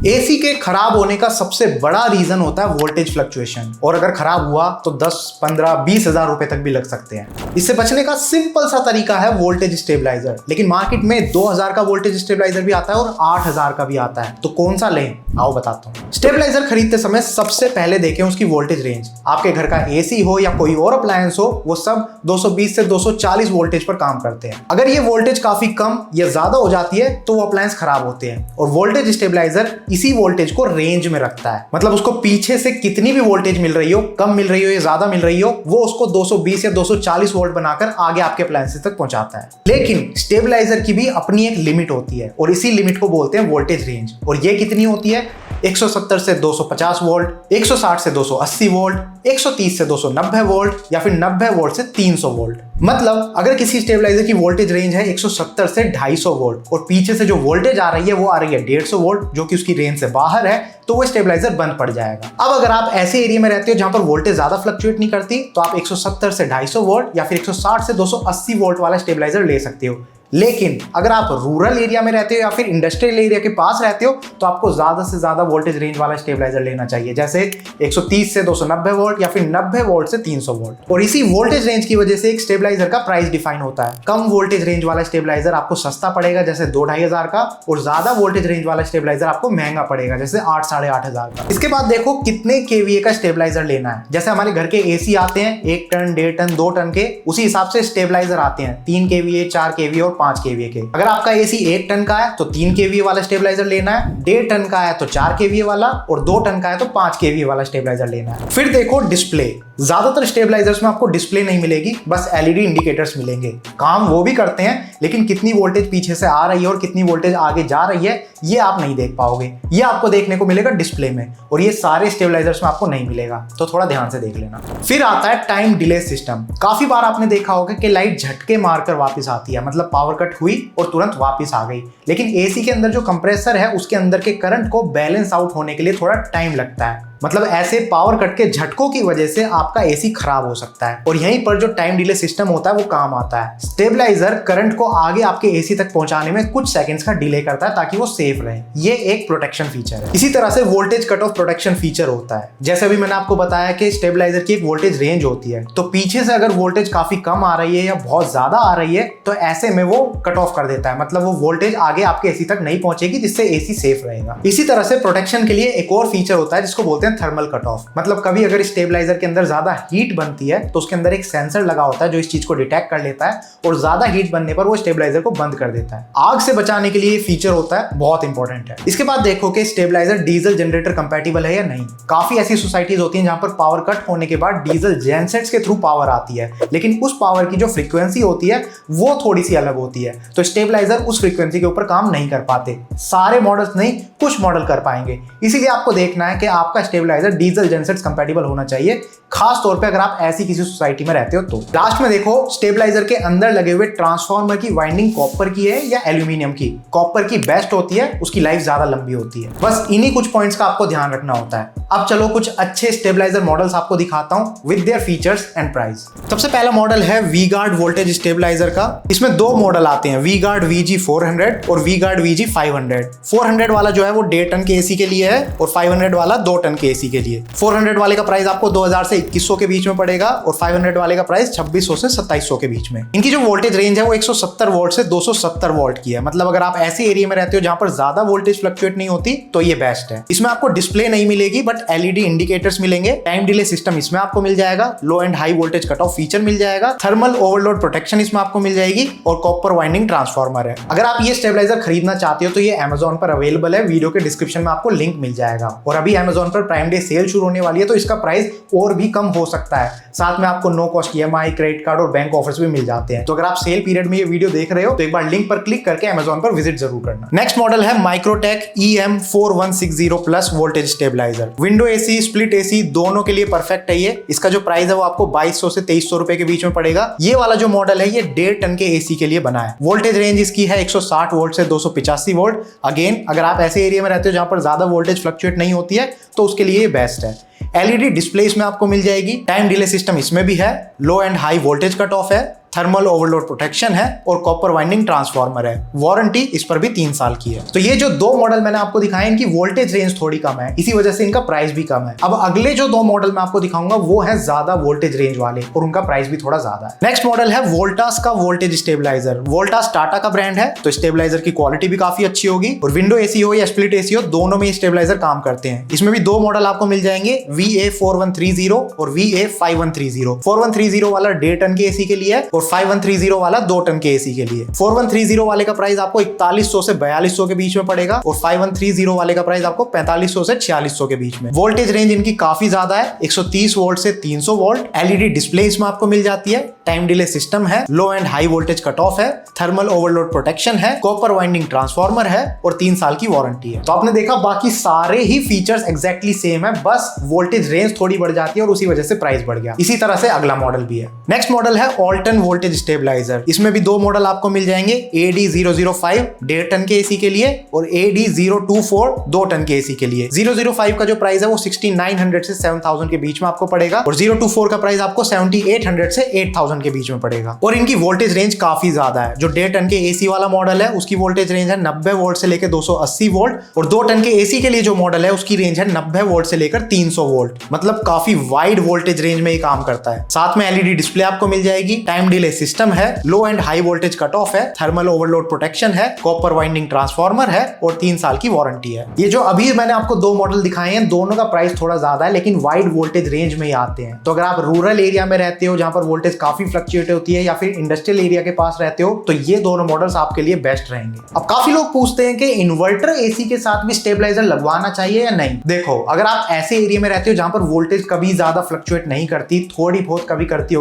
AC के खराब होने का सबसे बड़ा रीजन होता है वोल्टेज फ्लक्चुएशन, और अगर खराब हुआ तो 10, 15, 20 हजार रुपए तक भी लग सकते हैं। इससे बचने का सिंपल सा तरीका है वोल्टेज स्टेबलाइजर, लेकिन मार्केट में 2000 का वोल्टेज स्टेबलाइजर भी आता है और 8000 का भी आता है, तो कौन सा लें आओ बताता हूँ। स्टेबलाइजर खरीदते समय सबसे पहले देखें उसकी वोल्टेज रेंज। आपके घर का एसी हो या कोई और अप्लायंस हो, वो सब 220 से 240 वोल्टेज पर काम करते हैं। अगर ये वोल्टेज काफी कम या ज्यादा हो जाती है तो वो अप्लायंस खराब होते हैं, और वोल्टेज स्टेबलाइजर इसी वोल्टेज को रेंज में रखता है। मतलब उसको पीछे से कितनी भी वोल्टेज मिल रही हो, कम मिल रही हो या ज्यादा मिल रही हो, वो उसको 220 या 240 वोल्ट बनाकर आगे आपके अप्लायंसेस तक पहुंचाता है। लेकिन स्टेबलाइजर की भी अपनी एक लिमिट होती है, और इसी लिमिट को बोलते हैं वोल्टेज रेंज। और ये कितनी होती है? 170 से 250 वोल्ट, 160 से 280 वोल्ट, 130 से 290 वोल्ट, या फिर 90 वोल्ट से 300 वोल्ट। मतलब अगर किसी स्टेबलाइजर की वोल्टेज रेंज है 170 से 250 वोल्ट, और पीछे से जो वोल्टेज आ रही है वो आ रही है 150 वोल्ट, जो कि उसकी रेंज से बाहर है, तो वो स्टेबलाइजर बंद पड़ जाएगा। अब अगर आप ऐसे एरिया में रहते हो जहां पर वोल्टेज ज्यादा फ्लक्चुएट नहीं करती, तो आप 170 से 250 वोल्ट या फिर 160 से 280 वोल्ट वाला स्टेबलाइजर ले सकते हो। लेकिन अगर आप रूरल एरिया में रहते हो या फिर इंडस्ट्रियल एरिया के पास रहते हो, तो आपको ज्यादा से ज्यादा वोल्टेज रेंज वाला स्टेबलाइजर लेना चाहिए, जैसे 130 से 290 वोल्ट या फिर 90 वोल्ट से 300 वोल्ट। और इसी वोल्टेज रेंज की वजह से एक स्टेबलाइजर का प्राइस डिफाइन होता है। कम वोल्टेज रेंज वाला स्टेबलाइजर आपको सस्ता पड़ेगा, जैसे 2-2.5 हजार का, और ज्यादा वोल्टेज रेंज वाला स्टेबलाइजर आपको महंगा पड़ेगा, जैसे 8-8.5 हजार का। इसके बाद देखो कितने केवीए का स्टेबलाइजर लेना है। जैसे हमारे घर के एसी आते हैं 1 टन, 1.5 टन, 2 टन के, उसी हिसाब से स्टेबलाइजर आते हैं 3 केवीए, 4 केवीए और 5 केवीए के। अगर आपका एसी 1 टन का है तो 3 केवीए वाला स्टेबलाइजर लेना है, 1.5 टन का है तो 4 केवीए वाला, और 2 टन का है तो 5 केवीए वाला स्टेबलाइजर लेना है। फिर देखो डिस्प्ले। ज्यादातर स्टेबलाइजर्स में आपको डिस्प्ले नहीं मिलेगी, बस एलईडी इंडिकेटर्स मिलेंगे। काम वो भी करते हैं, लेकिन कितनी वोल्टेज पीछे से आ रही है और कितनी वोल्टेज आगे जा रही है ये आप नहीं देख पाओगे। ये आपको देखने को मिलेगा डिस्प्ले में, और ये सारे स्टेबलाइजर्स में आपको नहीं मिलेगा, तो थोड़ा ध्यान से देख लेना। फिर आता है टाइम डिले सिस्टम। काफी बार आपने देखा होगा कि लाइट झटके मारकर वापस आती है, मतलब पावर कट हुई और तुरंत वापस आ गई। लेकिन एसी के अंदर जो कंप्रेसर है उसके अंदर के करंट को बैलेंस आउट होने के लिए थोड़ा टाइम लगता है। मतलब ऐसे पावर कट के झटकों की वजह से आपका एसी खराब हो सकता है, और यहीं पर जो टाइम डिले सिस्टम होता है वो काम आता है। स्टेबलाइजर करंट को आगे आपके एसी तक पहुंचाने में कुछ सेकंड्स का डिले करता है ताकि वो सेफ रहे। ये एक प्रोटेक्शन फीचर है। इसी तरह से voltage cut of protection feature होता है। जैसे अभी मैंने आपको बताया कि स्टेबलाइजर की एक वोल्टेज रेंज होती है, तो पीछे से अगर वोल्टेज काफी कम आ रही है या बहुत ज्यादा आ रही है, तो ऐसे में वो कट ऑफ कर देता है। मतलब वो वोल्टेज आगे आपके एसी तक नहीं पहुंचेगी, जिससे एसी सेफ रहेगा। इसी तरह से प्रोटेक्शन के लिए एक और फीचर होता है जिसको बोलते हैं थर्मल कट ऑफ। मतलब कभी अगर स्टेबलाइजर के अंदर ज्यादा हीट बनती है तो उसके अंदर एक सेंसर लगा होता है जो इस चीज को डिटेक्ट कर लेता है, और ज्यादा हीट बनने पर वो स्टेबलाइजर को बंद कर देता है। आग से बचाने के लिए ये फीचर होता है, बहुत इंपॉर्टेंट है। इसके बाद देखो कि स्टेबलाइजर डीजल जनरेटर कंपैटिबल है या नहीं। काफी ऐसी सोसाइटीज होती हैं जहां पर पावर कट होने के बाद डीजल जेनसेट्स के थ्रू पावर आती है, लेकिन उस पावर की जो फ्रीक्वेंसी होती है वो थोड़ी सी अलग होती है, तो स्टेबलाइजर उस फ्रीक्वेंसी के ऊपर काम नहीं कर पाते। सारे मॉडल्स नहीं, कुछ मॉडल कर पाएंगे। इसीलिए आपको देखना है कि आपका स्टेबलाइजर डीजल जेनसेट्स कंपैटिबल होना चाहिए, खास तौर पे अगर आप ऐसी किसी सोसाइटी में रहते हो तो। लास्ट में देखो स्टेबलाइजर के अंदर लगे हुए ट्रांसफार्मर की वाइंडिंग कॉपर की है या एल्यूमिनियम की। कॉपर की बेस्ट होती है, उसकी लाइफ ज्यादा लंबी होती है। बस इन्हीं कुछ पॉइंट्स का आपको ध्यान रखना होता है। अब चलो कुछ अच्छे स्टेबलाइजर मॉडल्स आपको दिखाता हूं with their features and price. सबसे पहला मॉडल है वी-गार्ड वोल्टेज स्टेबलाइजर का। इसमें 2 मॉडल आते हैं, वी-गार्ड VG400 और वी-गार्ड VG500। 400 वाला जो है वो 1.5 टन के एसी के लिए है, और 500 वाला 2 टन के एसी के लिए। 400 वाले का प्राइस आपको 2000 से 2100 के बीच में पड़ेगा, और 500 वाले का प्राइस 2600 से 2700 के बीच में। इनकी जो वोल्टेज रेंज है वो 170 वोल्ट से 270 वोल्ट की है। मतलब अगर आप ऐसे एरिया में रहते हो जहां पर ज्यादा वोल्टेज फ्लक्चुएट नहीं होती, तो ये बेस्ट है। इसमें आपको डिस्प्ले नहीं मिलेगी, बट एलईडी इंडिकेटर्स मिलेंगे। टाइम डिले सिस्टम इसमें आपको मिल जाएगा, low and high voltage cut off feature मिल जाएगा, थर्मल ओवरलोड प्रोटेक्शन इसमें आपको मिल जाएगी, और कॉपर वाइंडिंग ट्रांसफार्मर है। अगर आप ये स्टेबलाइजर खरीदना चाहते हो तो ये Amazon पर अवेलेबल है, वीडियो के डिस्क्रिप्शन में आपको लिंक मिल जाएगा। और अभी Amazon पर प्राइम डे सेल शुरू होने वाली है, तो इसका प्राइस और भी कम हो सकता है। साथ में आपको no cost EMI, credit card और बैंक ऑफर्स भी मिल जाते हैं। तो अगर आप सेल पीरियड में ये वीडियो देख रहे हो तो एक बार लिंक पर क्लिक करके Amazon पर विजिट जरूर करना। नेक्स्ट मॉडल है Microtek EM4160 plus voltage stabiliser. Window AC, split AC दोनों के लिए परफेक्ट है ये। इसका जो प्राइस है वो आपको 2200 से 2300 रुपए के बीच में पड़ेगा। ये वाला जो मॉडल है ये 1.5 टन के एसी के लिए बना है। वोल्टेज रेंज इसकी है 160 वोल्ट से 285 वोल्ट। अगेन अगर आप ऐसे एरिया में रहते हो जहां पर ज्यादा वोल्टेज फ्लक्चुएट नहीं होती है, तो उसके लिए ये बेस्ट है। एलईडी डिस्प्ले इसमें आपको मिल जाएगी। टाइम डिले सिस्टम इसमें भी है। Low and high voltage cut off है। थर्मल ओवरलोड प्रोटेक्शन है और कॉपर वाइंडिंग ट्रांसफार्मर है। वारंटी इस पर भी 3 साल की है। तो ये जो 2 मॉडल मैंने आपको दिखाए इनकी वोल्टेज रेंज थोड़ी कम है, इसी वजह से इनका प्राइस भी कम है। अब अगले जो 2 मॉडल मैं आपको दिखाऊंगा वो है ज्यादा वोल्टेज रेंज वाले और उनका प्राइस भी थोड़ा ज्यादा है। नेक्स्ट मॉडल है वोल्टास का वोल्टेज स्टेबलाइजर। वोल्टास टाटा का ब्रांड है, तो स्टेबलाइजर की क्वालिटी भी काफी अच्छी होगी और विंडो एसी हो या स्प्लिट एसी हो, दोनों में स्टेबलाइजर काम करते हैं। इसमें भी 2 मॉडल आपको मिल जाएंगे, VA4130 और VA5130। 4130 वाला 1.5 टन के एसी के लिए है और 5130 वाला 2 टन के एसी के लिए। 4130 वाले का प्राइस आपको 4100 से 4200 के बीच में पड़ेगा और 5130 वाले का प्राइस आपको 4500 से 4600 के बीच में। वोल्टेज रेंज इनकी काफी ज्यादा है, 130 वोल्ट से 300 वोल्ट। एलईडी डिस्प्ले इसमें आपको मिल जाती है, टाइम डिले सिस्टम है, low and high voltage cut off है, थर्मल ओवरलोड प्रोटेक्शन है, कॉपर वाइंडिंग ट्रांसफार्मर है और 3 साल की वारंटी है। तो आपने देखा बाकी सारे ही फीचर्स एग्जैक्टली सेम है, बस वोल्टेज रेंज थोड़ी बढ़ जाती है और उसी वजह से प्राइस बढ़ गया। इसी तरह से अगला मॉडल भी है। नेक्स्ट मॉडल है ऑल्टन वोल्टेज स्टेबलाइजर। इसमें भी 2 मॉडल आपको मिल जाएंगे, AD005 1.5 टन के एसी के लिए और AD024 2 टन के एसी के लिए। 005 का जो प्राइस है वो 6900 से 7000 के बीच में आपको पड़ेगा और 024 का प्राइस आपको 7800 से 8000 के बीच में पड़ेगा। और इनकी वोल्टेज रेंज काफी ज्यादा है। जो 1.5 टन के एसी वाला मॉडल है उसकी वोल्टेज रेंज है 90 वोल्ट से लेकर 280 वोल्ट और 2 टन के एसी के लिए जो मॉडल है उसकी रेंज है 90 वोल्ट से लेकर 300 वोल्ट। मतलब काफी वाइड वोल्टेज रेंज में ये काम करता है। साथ में एलईडी डिस्प्ले आपको मिल जाएगी, टाइम डिले सिस्टम है, low and high voltage cut off है, थर्मल ओवरलोड प्रोटेक्शन है, कॉपर वाइंडिंग ट्रांसफार्मर है और 3 साल की वारंटी है। ये जो अभी मैंने आपको 2 मॉडल दिखाए हैं दोनों का प्राइस थोड़ा ज्यादा है लेकिन वाइड वोल्टेज रेंज में ही आते हैं। तो अगर आप रूरल एरिया में रहते हो जहां पर वोल्टेज काफी फ्लक्चुएट होती है या फिर इंडस्ट्रियल एरिया के पास रहते हो तो ये दोनों मॉडल्स आपके लिए बेस्ट रहेंगे। अब काफी लोग पूछते हैं कि इन्वर्टर एसी के साथ भी स्टेबलाइजर लगवाना चाहिए या नहीं। देखो, अगर आप ऐसे एरिया में रहते हो जहां पर वोल्टेज कभी ज्यादा फ्लक्चुएट नहीं करती, थोड़ी बहुत कभी करती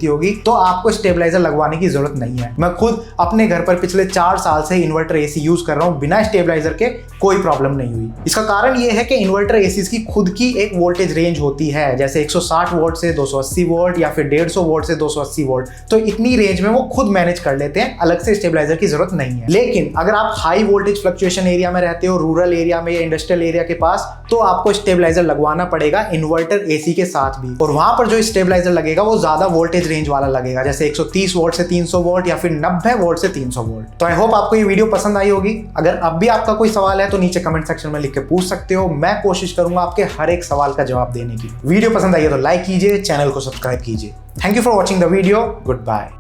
होगी तो आपको स्टेबलाइजर लगवाने की जरूरत नहीं है। मैं खुद अपने घर पर पिछले 4 साल से इन्वर्टर एसी यूज कर रहा हूं, बिना स्टेबलाइजर के कोई प्रॉब्लम नहीं हुई। इसका कारण यह है कि इन्वर्टर एसी की खुद की एक वोल्टेज रेंज होती है, जैसे 160 वोल्ट से 280 वोल्ट या फिर 150 वोल्ट से 280 वोल्ट। तो इतनी रेंज में वो खुद मैनेज कर लेते हैं, अलग से स्टेबलाइजर की जरूरत नहीं है। लेकिन अगर आप हाई वोल्टेज फ्लक्चुएशन एरिया में रहते हो, रूरल एरिया में या इंडस्ट्रियल एरिया के पास, तो आपको स्टेबलाइजर लगवाना पड़ेगा इन्वर्टर एसी के साथ भी। और वहां पर जो स्टेबलाइजर लगेगा वो ज्यादा वोल्टेज रेंज वाला लगेगा, जैसे 130 वोल्ट से 300 वोल्ट या फिर 90 वोल्ट से 300 वोल्ट। तो आई होप आपको ये वीडियो पसंद आई होगी। अगर अब भी आपका कोई सवाल है तो नीचे कमेंट सेक्शन में लिख के पूछ सकते हो, मैं कोशिश करूंगा आपके हर एक सवाल का जवाब देने की। वीडियो पसंद आई है तो लाइक कीजिए, चैनल को सब्सक्राइब कीजिए। Thank you for watching the video. Good bye.